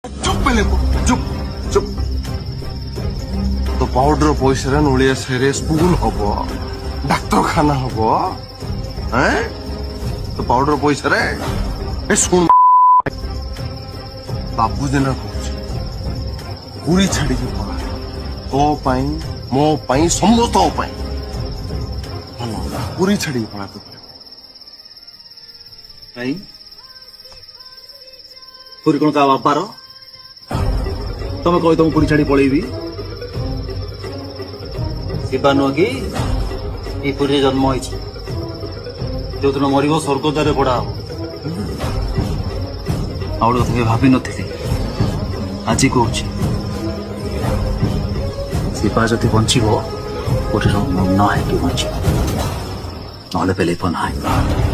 চুপ পেলে চুপ চুপ তো পাউডার পয়সারে নড়িয়া সেরে স্কুল হব ডাক্তারখানা হব হ্যাঁ তো পাউডার পয়সারে এ শুন বাবু দিনা কହୁଛି ପୁରୀ ଛାଡିକି ପଳା ତୋ ପାଇଁ ମୋ ପାଇଁ ସମସ୍ତଙ୍କ ପାଇଁ ଭଲ ପୁରୀ ଛାଡିକି ପଳା ତୁ କାଇଁ ପୁରୀ କଣ କା ବାପାର ତମେ କହି ତମ ପୁରୀ ଛାଡି ପଳେଇବି ଶିବା ନୁହଁ କି ଏଇ ପୁରୀରେ ଜନ୍ମ ହେଇଛି ଯୋଉଦିନ ମରିବ ସ୍ୱର୍ଗଦ୍ୱାରରେ ପଡା ହବ ଆଉ ଗୋଟେ କଥା କେବେ ଭାବିନଥିଲି ଆଜି କହୁଛି ଶିବା ଯଦି ବଞ୍ଚିବ ପୁରୀର ମନ ହେଇକି ବଞ୍ଚିବ ନହେଲେ ବେଲେଇବ ନାହିଁ